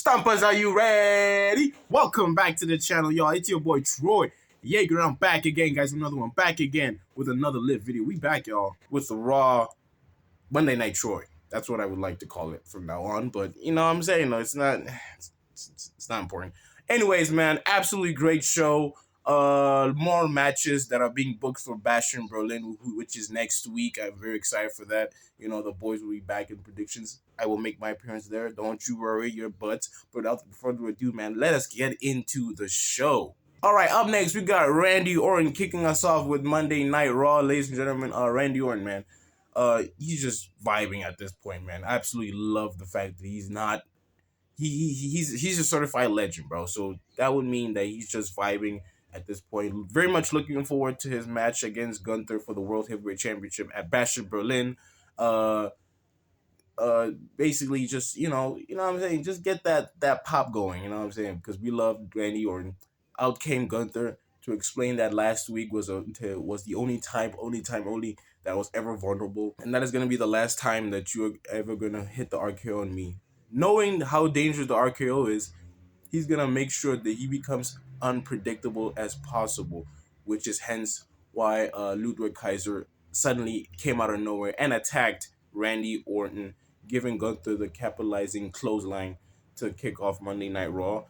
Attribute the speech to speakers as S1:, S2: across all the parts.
S1: Stompers, are you ready? Welcome back to the channel, y'all. It's your boy Troy Yeager. I'm back again, guys. Another one. Back again with another lit video. We back, y'all, with the Raw Monday Night Troy. That's what I would like to call it from now on. But you know what I'm saying? No, it's not. It's not important. Anyways, man, absolutely great show. More matches that are being booked for Bash in Berlin, which is next week. I'm very excited for that. You know, the boys will be back in predictions. I will make my appearance there. Don't you worry your butts. But without further ado, man, let us get into the show. All right, up next, we got Randy Orton kicking us off with Monday Night Raw. Ladies and gentlemen, Randy Orton, man. He's just vibing at this point, man. I absolutely love the fact that he's not he's a certified legend, bro. So that would mean that he's just vibing at this point. Very much looking forward to his match against Gunther for the World Heavyweight Championship at Bash in Berlin. Basically just, you know what I'm saying? Just get that pop going, you know what I'm saying? Because we love Randy Orton. Out came Gunther to explain that last week was the only time that I was ever vulnerable. And that is going to be the last time that you're ever going to hit the RKO on me. Knowing how dangerous the RKO is, he's going to make sure that he becomes unpredictable as possible, which is hence why Ludwig Kaiser suddenly came out of nowhere and attacked Randy Orton, giving Gunther the capitalizing clothesline to kick off Monday Night Raw.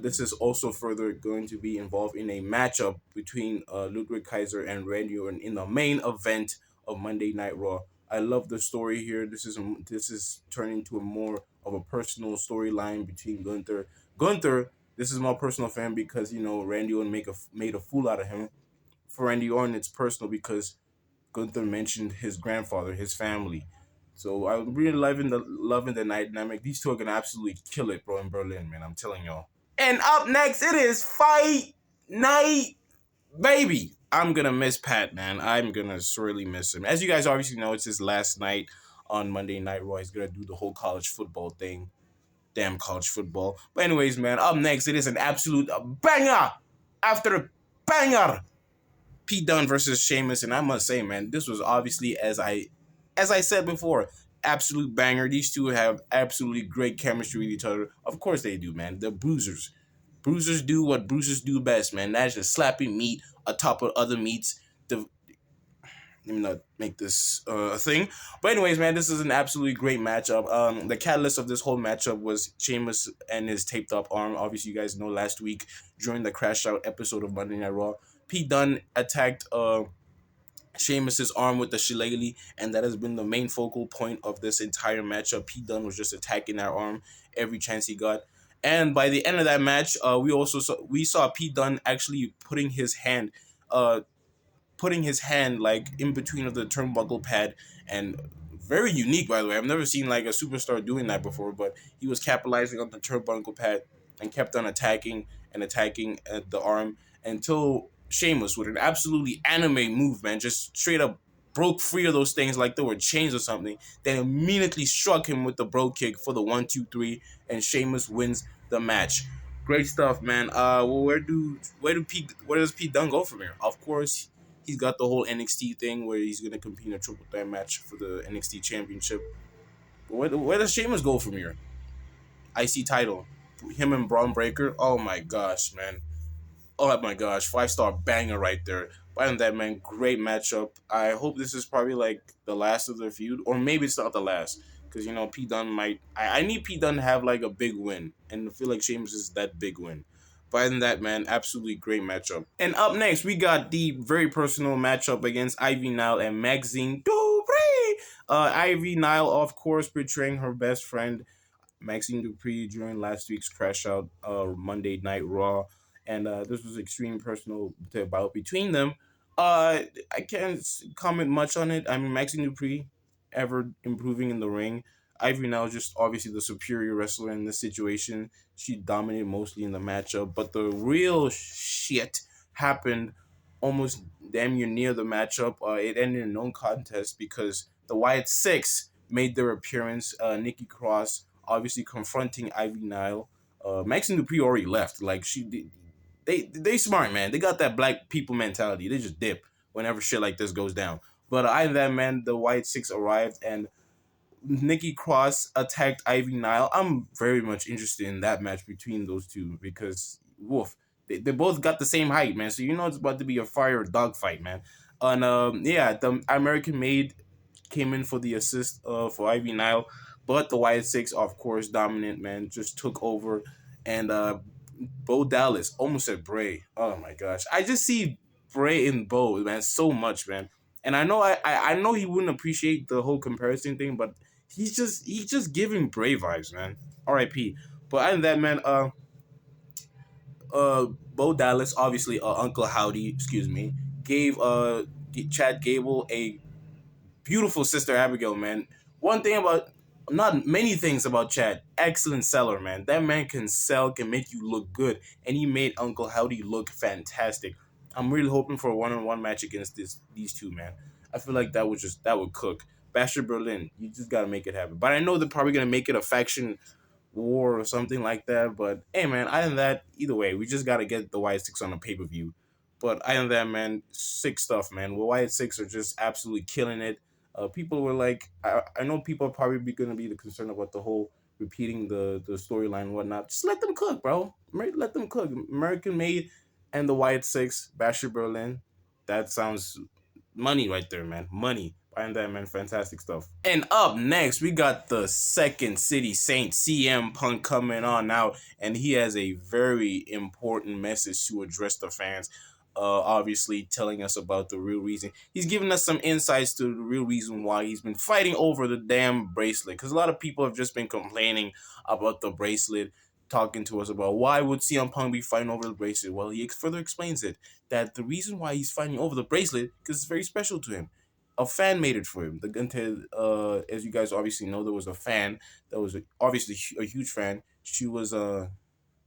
S1: This is also further going to be involved in a matchup between Ludwig Kaiser and Randy Orton in the main event of Monday Night Raw. I love the story here. This is turning into a more of a personal storyline between Gunther. This is more personal for him because, you know, Randy Orton made a fool out of him. For Randy Orton, it's personal because Gunther mentioned his grandfather, his family. So I'm really loving the dynamic. These two are gonna absolutely kill it, bro, in Berlin, man. I'm telling y'all. And up next, it is Fight Night, baby. I'm gonna miss Pat, man. I'm gonna sorely miss him. As you guys obviously know, it's his last night on Monday Night Raw. He's gonna do the whole college football thing. Damn college football. But anyways, man, up next, it is an absolute banger after a banger. Pete Dunne versus Sheamus, and I must say, man, this was obviously, as I said before, absolute banger. These two have absolutely great chemistry with each other. Of course they do, man. They're bruisers. Bruisers do what bruisers do best, man. That's just slapping meat atop of other meats. Let me not make this a thing. But anyways, man, this is an absolutely great matchup. The catalyst of this whole matchup was Sheamus and his taped up arm. Obviously, you guys know last week during the Crash Out episode of Monday Night Raw, Pete Dunne attacked Sheamus's arm with the shillelagh, and that has been the main focal point of this entire matchup. Pete Dunne was just attacking that arm every chance he got. And by the end of that match, we saw Pete Dunne actually putting his hand like in between of the turnbuckle pad, and very unique, by the way. I've never seen like a superstar doing that before, but he was capitalizing on the turnbuckle pad and kept on attacking the arm until Sheamus, with an absolutely anime move, man, just straight up broke free of those things like they were chains or something. Then immediately struck him with the bro kick for the 1-2-3, and Sheamus wins the match. Great stuff, man. Well, where does Pete Dunne go from here? Of course, he's got the whole NXT thing where he's gonna compete in a triple threat match for the NXT Championship. Where does Sheamus go from here? IC title, him and Braun Breaker. Oh my gosh, man. Oh my gosh, 5-star banger right there. Other than that, man, great matchup. I hope this is probably like the last of their feud, or maybe it's not the last, because you know Pete Dunne might. I need Pete Dunne to have like a big win, and I feel like Sheamus is that big win. But other than that, man, absolutely great matchup. And up next, we got the very personal matchup against Ivy Nile and Maxine Dupri. Ivy Nile, of course, betraying her best friend Maxine Dupri during last week's Crash Out Monday Night Raw. And this was extremely personal bout between them. I can't comment much on it. I mean, Maxine Dupri ever improving in the ring. Ivy now just obviously the superior wrestler in this situation. She dominated mostly in the matchup, but the real shit happened almost damn near the matchup. It ended in no contest because the Wyatt Six made their appearance. Nikki Cross obviously confronting Ivy Nile. Maxine Dupri already left. Like they smart, man. They got that black people mentality. They just dip whenever shit like this goes down. But either that, man, the Wyatt Six arrived, and Nikki Cross attacked Ivy Nile. I'm very much interested in that match between those two because woof, they both got the same height, man. So you know it's about to be a fire dog fight, man. And yeah, the American Made came in for the assist for Ivy Nile, but the Wyatt Six, of course, dominant man, just took over, and Bo Dallas almost said Bray. Oh my gosh, I just see Bray and Bo, man, so much, man. And I know I know he wouldn't appreciate the whole comparison thing, but he's just giving Bray vibes, man. R.I.P. But other than that, man, Bo Dallas, obviously, Uncle Howdy, excuse me, gave Chad Gable a beautiful sister Abigail, man. One thing about not many things about Chad, excellent seller, man. That man can sell, can make you look good, and he made Uncle Howdy look fantastic. I'm really hoping for a one-on-one match against these two, man. I feel like that would cook. Basher Berlin, you just gotta make it happen. But I know they're probably gonna make it a faction war or something like that. But hey, man, other than that, either way, we just gotta get the Wyatt Six on a pay per view. But other than that, man, sick stuff, man. Well, Wyatt Six are just absolutely killing it. People were like, I know people are probably going to be concerned about the whole repeating the storyline and whatnot. Just let them cook, bro. Let them cook. American Made and the Wyatt Six, Basher Berlin. That sounds money right there, man. Money. Behind that, man, fantastic stuff. And up next, we got the Second City Saint CM Punk coming on now, and he has a very important message to address the fans. Obviously, telling us about the real reason. He's giving us some insights to the real reason why he's been fighting over the damn bracelet. Because a lot of people have just been complaining about the bracelet, talking to us about why would CM Punk be fighting over the bracelet. Well, he further explains it that the reason why he's fighting over the bracelet because it's very special to him. A fan made it for him. As you guys obviously know, there was a fan that was obviously a huge fan. She was I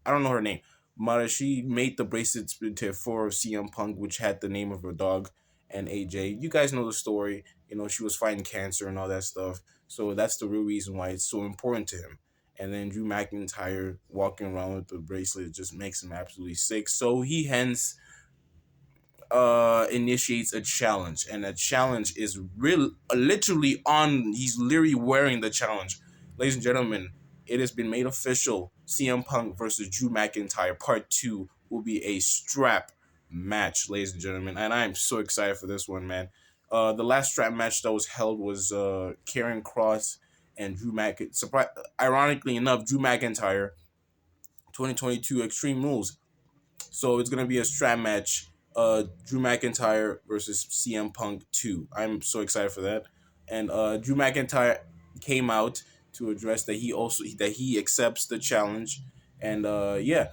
S1: don't know her name, but she made the bracelets for CM Punk, which had the name of her dog and AJ. You guys know the story. You know she was fighting cancer and all that stuff. So that's the real reason why it's so important to him. And then Drew McIntyre walking around with the bracelet just makes him absolutely sick. So he hence initiates a challenge, and a challenge is real literally on he's literally wearing the challenge. Ladies and gentlemen, it has been made official. CM Punk versus Drew McIntyre part 2 will be a strap match, ladies and gentlemen, and I'm so excited for this one, man. The last strap match that was held was Karen Cross and Drew McIntyre. Ironically enough, Drew McIntyre 2022 Extreme Rules, so it's gonna be a strap match. Drew McIntyre versus CM Punk 2. I'm so excited for that. And Drew McIntyre came out to address that he accepts the challenge. And yeah,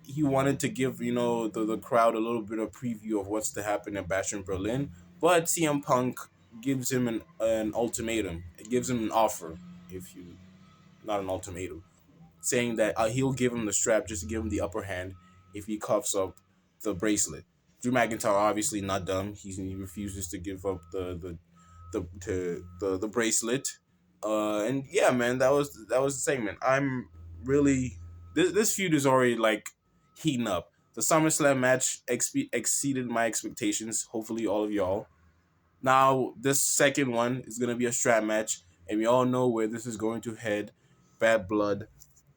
S1: he wanted to give the crowd a little bit of preview of what's to happen at Bash in Berlin. But CM Punk gives him an ultimatum. It gives him an offer, if you not an ultimatum, saying that he'll give him the strap just to give him the upper hand if he coughs up the bracelet. Drew McIntyre obviously not dumb. He refuses to give up the bracelet. And yeah, man, that was the segment. I'm really this feud is already like heating up. The SummerSlam match exceeded my expectations. Hopefully, all of y'all. Now, this second one is gonna be a strap match, and we all know where this is going to head. Bad Blood,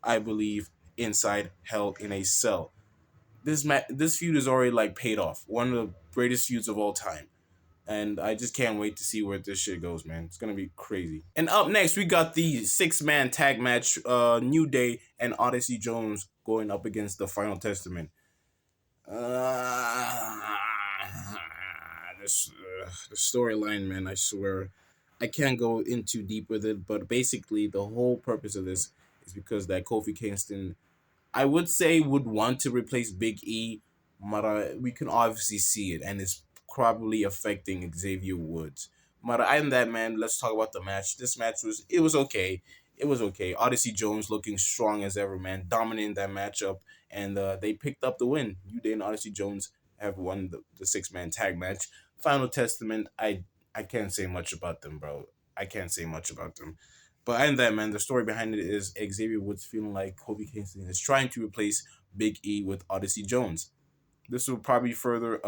S1: I believe, inside Hell in a Cell. This feud is already like paid off. One of the greatest feuds of all time. And I just can't wait to see where this shit goes, man. It's gonna be crazy. And up next, we got the 6-man tag match. New Day and Odyssey Jones going up against the Final Testament. This the storyline, man. I swear, I can't go in too deep with it. But basically, the whole purpose of this is because that Kofi Kingston, I would say, would want to replace Big E, but we can obviously see it, and it's probably affecting Xavier Woods. But other than that, man, let's talk about the match. This match was okay. It was okay. Odyssey Jones looking strong as ever, man, dominating that matchup, and they picked up the win. You Day and Odyssey Jones have won the 6-man tag match. Final Testament, I can't say much about them, bro. I can't say much about them. But and that, man, the story behind it is Xavier Woods feeling like Kofi Kingston is trying to replace Big E with Odyssey Jones. This will probably further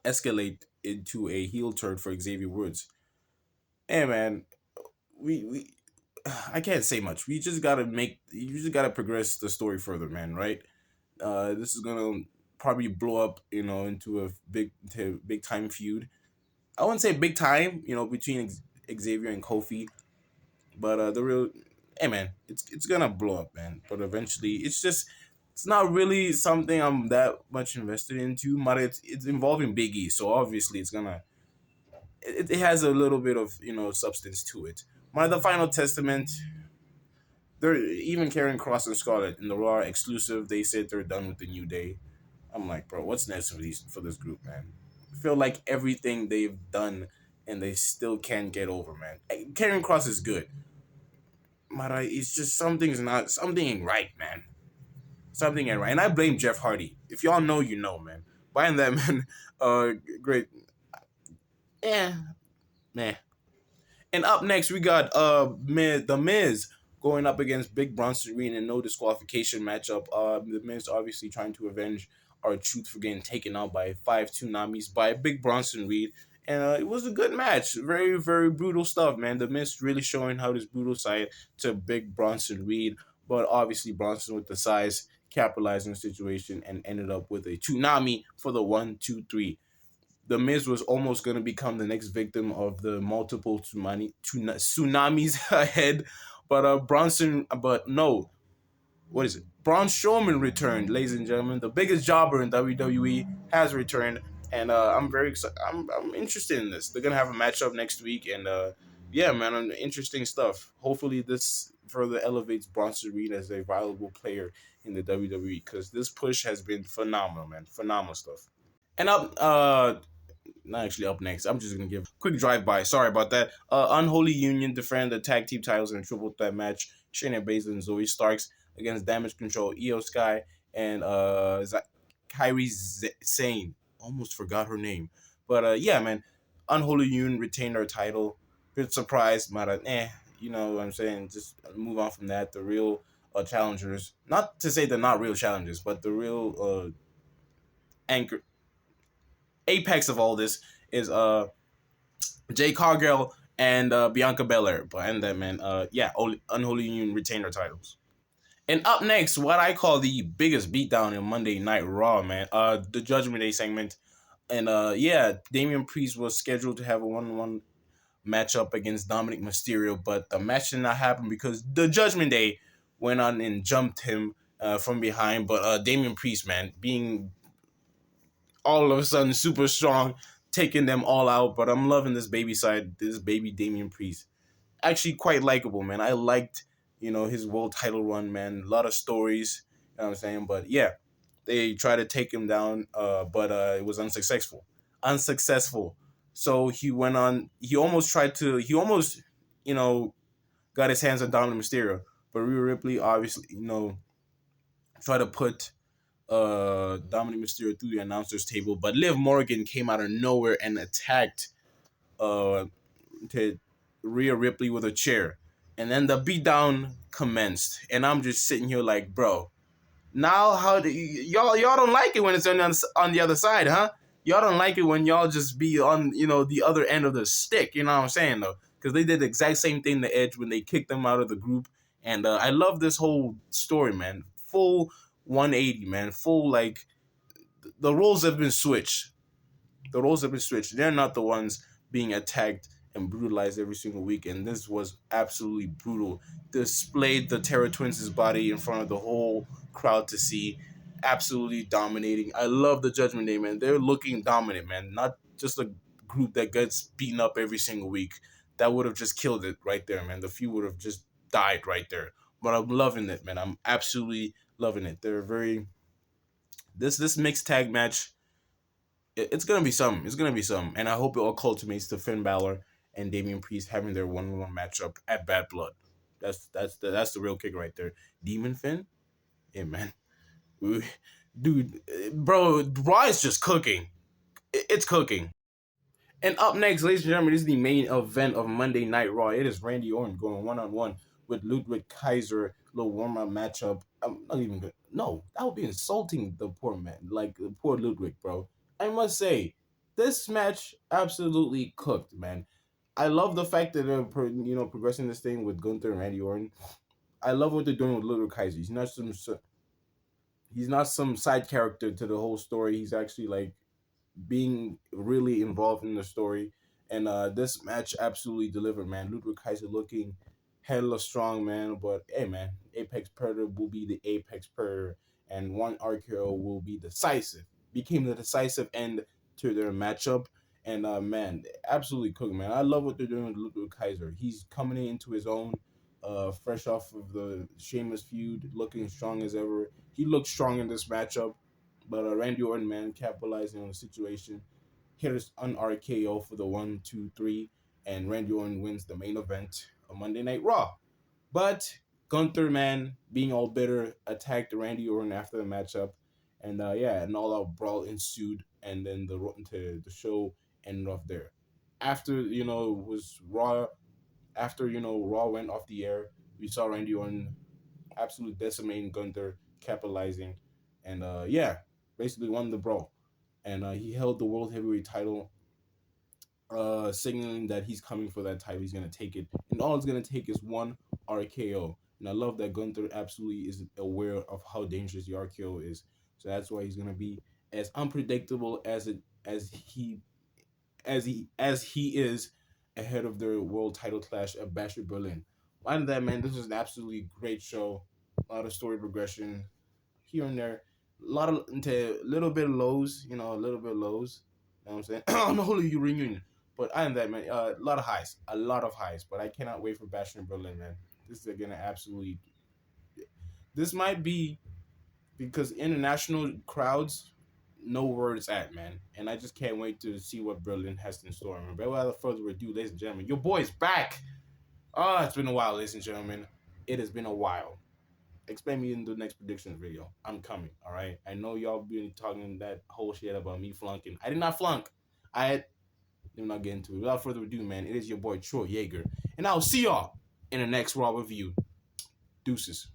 S1: escalate into a heel turn for Xavier Woods. Hey, man, we I can't say much. We just gotta make you just gotta progress the story further, man. Right? This is gonna probably blow up, into a big time feud. I wouldn't say big time, between Xavier and Kofi, but the real, hey man, it's gonna blow up, man. But eventually, it's not really something I'm that much invested into. But it's involving Big E, so obviously it has a little bit of substance to it. The final testament. They're even Karen Cross and Scarlett in the Raw exclusive. They said they're done with the New Day. I'm like, bro, what's next for this group, man? I feel like everything they've done and they still can't get over, man. Karen Cross is good, but it's just something ain't right, man. Something ain't right, and I blame Jeff Hardy. If y'all know, you know, man. Buying that man, great, yeah, man. And up next, we got the Miz going up against Big Bronson Reed in a no disqualification matchup. The Miz obviously trying to avenge our truth for getting taken out by 5 tsunamis by Big Bronson Reed. And it was a good match. Very, very brutal stuff, man. The Miz really showing how this brutal side to Big Bronson Reed. But obviously, Bronson with the size capitalized on the situation and ended up with a tsunami for the 1, 2, 3. The Miz was almost going to become the next victim of the multiple tsunamis ahead, but but no, what is it? Braun Strowman returned, ladies and gentlemen. The biggest jobber in WWE has returned, and I'm very excited. I'm interested in this. They're gonna have a matchup next week, and yeah, man, interesting stuff. Hopefully, this further elevates Bronson Reed as a valuable player in the WWE because this push has been phenomenal, man. Phenomenal stuff. And up, not actually up next. I'm just gonna give a quick drive by. Sorry about that. Unholy Union defend the tag team titles in a triple threat match. Shayna Baszler and Zoe Starks against Damage Control, Io Sky, and Kyrie Sane. Almost forgot her name, but yeah, man. Unholy Union retained their title. Bit surprised, but you know what I'm saying. Just move on from that. The real challengers. Not to say they're not real challengers, but the real anchor apex of all this is Jay Cargill and Bianca Belair. But and that man, yeah, Unholy Union retained their titles. And up next, what I call the biggest beatdown in Monday Night Raw, man. The Judgment Day segment. And yeah, Damian Priest was scheduled to have a 1-1 matchup against Dominic Mysterio, but the match did not happen because the Judgment Day went on and jumped him from behind. But Damian Priest, man, being all of a sudden super strong, taking them all out. But I'm loving this baby side, this baby Damian Priest. Actually quite likable, man. I liked, his world title run, man. A lot of stories, you know what I'm saying? But yeah, they tried to take him down, but it was unsuccessful. Unsuccessful. So he almost, got his hands on Dominic Mysterio. But Rhea Ripley obviously, tried to put Dominic Mysterio through the announcers table, but Liv Morgan came out of nowhere and attacked uh, to Rhea Ripley with a chair, and then the beatdown commenced. And I'm just sitting here like, bro, now how do y'all don't like it when it's on the other side, huh? Y'all don't like it when y'all just be on the other end of the stick. You know what I'm saying though? Because they did the exact same thing to Edge when they kicked them out of the group. And I love this whole story, man. Full 180, man. Full like the roles have been switched. The roles have been switched. They're not the ones being attacked and brutalized every single week. And this was absolutely brutal. Displayed the Terror Twins' body in front of the whole crowd to see. Absolutely dominating. I love the Judgment Day, man. They're looking dominant, man. Not just a group that gets beaten up every single week. That would have just killed it right there, man. The feud would have just died right there. But I'm loving it, man. I'm absolutely loving it. They're very this mixed tag match, it's gonna be something. It's gonna be something, and I hope it all culminates to Finn Balor and Damian Priest having their 1-1 matchup at Bad Blood. That's the real kick right there. Demon Finn, yeah, man, dude, bro, Raw is just cooking. It's cooking. And up next, ladies and gentlemen, this is the main event of Monday Night Raw. It is Randy Orton going one-on-one with Ludwig Kaiser. Little warm-up matchup. I'm not even good. No, that would be insulting the poor man, like the poor Ludwig, bro. I must say, this match absolutely cooked, man. I love the fact that they're progressing this thing with Gunther and Randy Orton. I love what they're doing with Little Kaiser. He's not some side character to the whole story. He's actually like being really involved in the story. And this match absolutely delivered, man. Ludwig Kaiser looking hella strong, man. But hey, man, Apex Predator will be the Apex Predator, and one RKO will be decisive. Became the decisive end to their matchup. And man, absolutely cooked, man. I love what they're doing with Ludwig Kaiser. He's coming into his own, fresh off of the Sheamus feud, looking strong as ever. He looked strong in this matchup. But Randy Orton, man, capitalizing on the situation, hit an RKO for the 1, 2, 3, and Randy Orton wins the main event of Monday Night Raw. But Gunther, man, being all bitter, attacked Randy Orton after the matchup, and yeah, an all-out brawl ensued, and then the show ended off there. After it was Raw, after Raw went off the air, we saw Randy Orton absolute decimating Gunther, capitalizing, and yeah, basically won the brawl. And he held the world heavyweight title, signaling that he's coming for that title. He's gonna take it, and all it's gonna take is one RKO. And I love that Gunther absolutely is aware of how dangerous the RKO is. So that's why he's gonna be as unpredictable as he is ahead of their world title clash at Bash at Berlin. Other than that, man, this was an absolutely great show. A lot of story progression here and there. A lot of into a little bit of lows, a little bit of lows. You know what I'm saying? On the whole reunion. But other than that, man, a lot of highs. A lot of highs. But I cannot wait for Bash in Berlin, man. This is gonna absolutely this might be because international crowds know where it's at, man. And I just can't wait to see what Berlin has in store. Man. But without further ado, ladies and gentlemen, your boy's back. Oh, it's been a while, ladies and gentlemen. It has been a while. Expect me in the next predictions video. I'm coming, all right? I know y'all been talking that whole shit about me flunking. I did not flunk. I did not get into it. Without further ado, man, it is your boy Troy Yeager. And I'll see y'all in the next Raw review. Deuces.